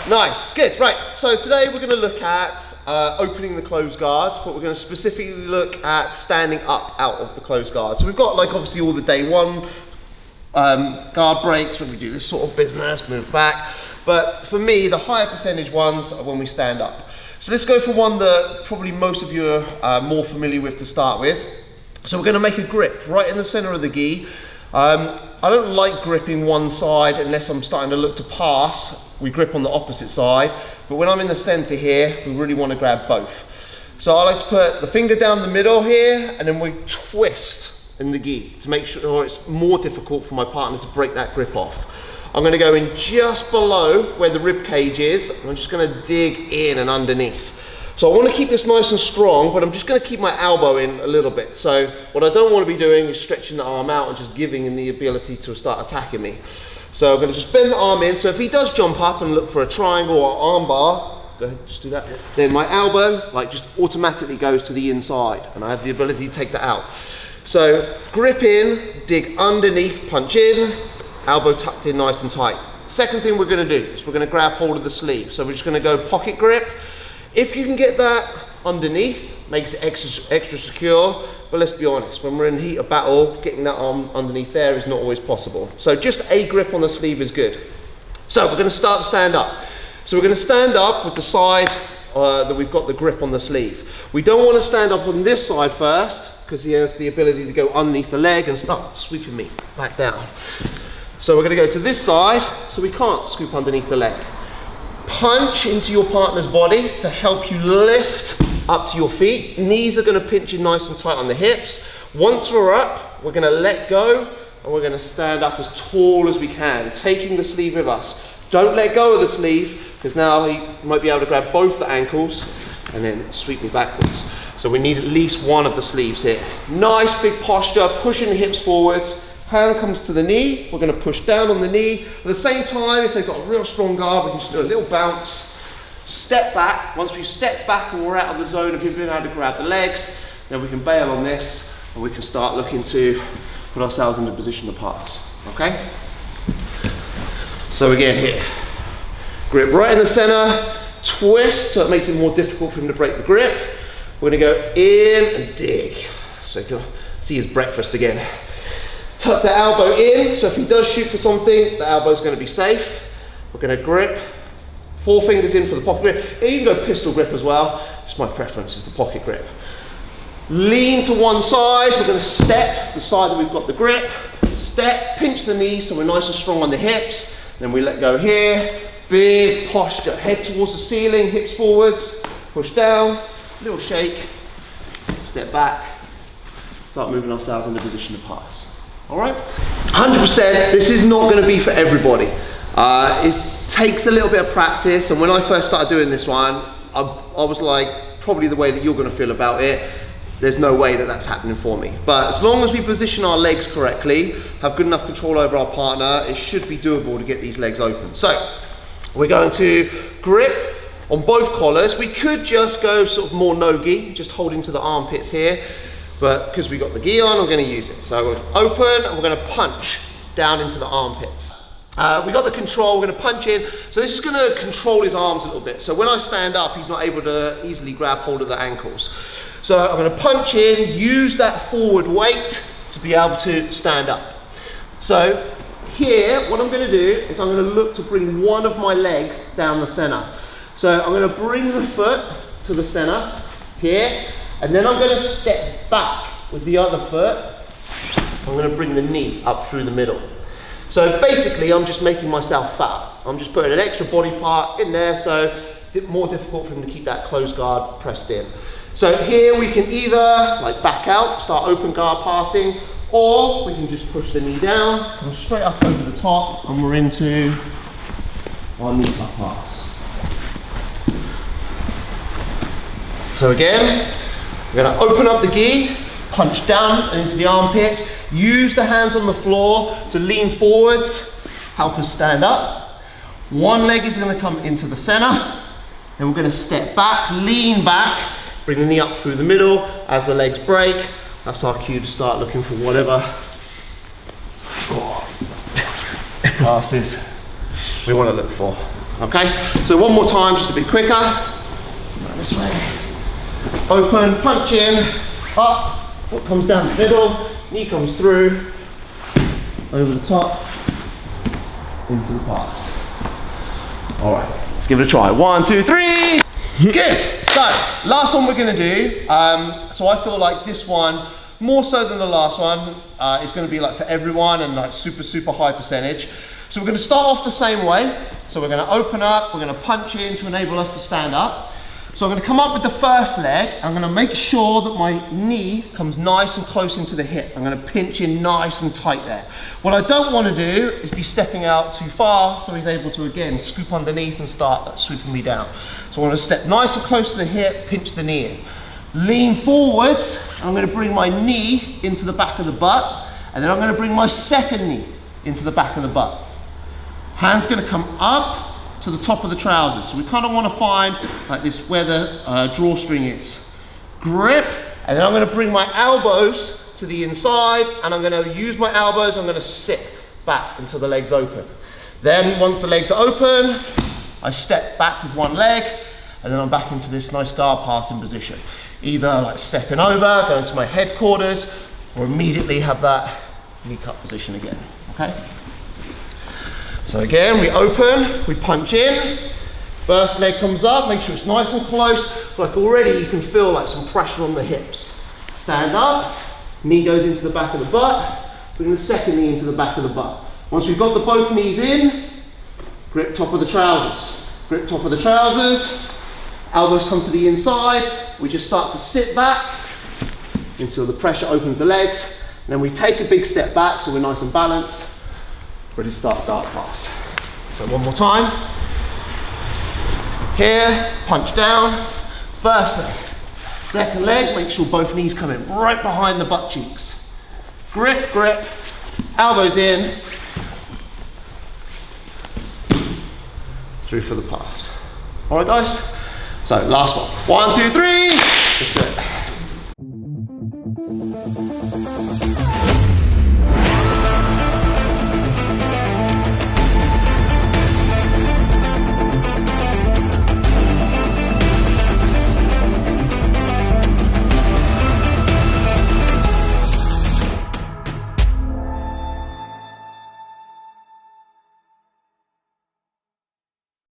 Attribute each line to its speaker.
Speaker 1: Nice, good, right. So today we're going to look at opening the closed guards, but we're going to specifically look at standing up out of the closed guard. So we've got like obviously all the day one guard breaks when we do this sort of business, move back. But for me, the higher percentage ones are when we stand up. So let's go for one that probably most of you are more familiar with to start with. So we're going to make a grip right in the center of the gi. I don't like gripping one side unless I'm starting to look to pass. We grip on the opposite side, but when I'm in the center here, we really want to grab both. So I like to put the finger down the middle here, and then we twist in the gi to make sure it's more difficult for my partner to break that grip off. I'm going to go in just below where the rib cage is, and I'm just going to dig in and underneath. So I want to keep this nice and strong, but I'm just going to keep my elbow in a little bit. So what I don't want to be doing is stretching the arm out and just giving him the ability to start attacking me. So I'm going to just bend the arm in, so if he does jump up and look for a triangle or arm bar, go ahead, just do that. Then my elbow like just automatically goes to the inside, and I have the ability to take that out. So grip in, dig underneath, punch in, elbow tucked in nice and tight. Second thing we're going to do is we're going to grab hold of the sleeve. So we're just going to go pocket grip. If you can get that underneath, makes it extra secure, but let's be honest, when we're in heat of battle, getting that arm underneath there is not always possible. So just a grip on the sleeve is good. So we're going to start to stand up. So we're going to stand up with the side that we've got the grip on the sleeve. We don't want to stand up on this side first, because he has the ability to go underneath the leg and start sweeping me back down. So we're going to go to this side, so we can't scoop underneath the leg. Punch into your partner's body to help you lift up to your feet. Knees are going to pinch in nice and tight on the hips. Once we're up, we're going to let go and we're going to stand up as tall as we can, taking the sleeve with us. Don't let go of the sleeve, because now he might be able to grab both the ankles and then sweep me backwards. So we need at least one of the sleeves here. Nice big posture, pushing the hips forwards. Hand comes to the knee, we're going to push down on the knee. At the same time, if they've got a real strong guard, we can just do a little bounce, step back. Once we step back and we're out of the zone of him being able to grab the legs, then we can bail on this and we can start looking to put ourselves in a position to pass, okay? So again here, grip right in the center, twist so it makes it more difficult for him to break the grip. We're going to go in and dig. So you can see his breakfast again. Tuck the elbow in, so if he does shoot for something, the elbow's going to be safe. We're going to grip, 4 fingers in for the pocket grip. And you can go pistol grip as well, just my preference is the pocket grip. Lean to one side, we're going to step the side that we've got the grip, step, pinch the knees so we're nice and strong on the hips, then we let go here, big posture, head towards the ceiling, hips forwards, push down, little shake, step back, start moving ourselves into position to pass. All right, 100%, this is not going to be for everybody. It takes a little bit of practice, and when I first started doing this one, I was like, probably the way that you're going to feel about it, there's no way that that's happening for me. But as long as we position our legs correctly, have good enough control over our partner, it should be doable to get these legs open. So, we're going to grip on both collars. We could just go sort of more no-gi, just holding to the armpits here. But because we've got the gi on, we're going to use it. So we're open and we're going to punch down into the armpits. We got the control, we're going to punch in. So this is going to control his arms a little bit. So when I stand up, he's not able to easily grab hold of the ankles. So I'm going to punch in, use that forward weight to be able to stand up. So here, what I'm going to do is I'm going to look to bring one of my legs down the center. So I'm going to bring the foot to the center here. And then I'm going to step back with the other foot. I'm going to bring the knee up through the middle. So basically, I'm just making myself fat. I'm just putting an extra body part in there, so it's more difficult for him to keep that closed guard pressed in. So here we can either like back out, start open guard passing, or we can just push the knee down, come straight up over the top, and we're into our knee cut pass. So again, we're going to open up the gi, punch down and into the armpits, use the hands on the floor to lean forwards, help us stand up. One leg is going to come into the center, then we're going to step back, lean back, bring the knee up through the middle as the legs break. That's our cue to start looking for whatever passes we want to look for. Okay, so one more time, just a bit quicker. Right this way. Open, punch in, up, foot comes down the middle, knee comes through, over the top, into the pass. All right, let's give it a try. 1, 2, 3. Good. So, last one we're going to do. So I feel like this one, more so than the last one, is going to be like for everyone and like super high percentage. So we're going to start off the same way. So we're going to open up, we're going to punch in to enable us to stand up. So I'm going to come up with the first leg. I'm going to make sure that my knee comes nice and close into the hip. I'm going to pinch in nice and tight there. What I don't want to do is be stepping out too far, so he's able to again scoop underneath and start swooping me down. So I want to step nice and close to the hip, pinch the knee in. Lean forwards, I'm going to bring my knee into the back of the butt, and then I'm going to bring my second knee into the back of the butt. Hand's going to come up to the top of the trousers. So we kind of want to find like this where the drawstring is. Grip, and then I'm going to bring my elbows to the inside, and I'm going to use my elbows, I'm going to sit back until the legs open. Then once the legs are open, I step back with one leg, and then I'm back into this nice guard passing position. Either like stepping over, going to my headquarters, or immediately have that knee cut position again, okay? So again, we open, we punch in, first leg comes up, make sure it's nice and close, like already you can feel like some pressure on the hips. Stand up, knee goes into the back of the butt, bring the second knee into the back of the butt. Once we've got the both knees in, grip top of the trousers, grip top of the trousers, elbows come to the inside, we just start to sit back until the pressure opens the legs, and then we take a big step back so we're nice and balanced. Ready to start dart pass. So one more time. Here, punch down. First leg. Second leg, make sure both knees come in right behind the butt cheeks. Grip, grip, elbows in. Through for the pass. All right, guys? So last one. 1, 2, 3. Let's do it.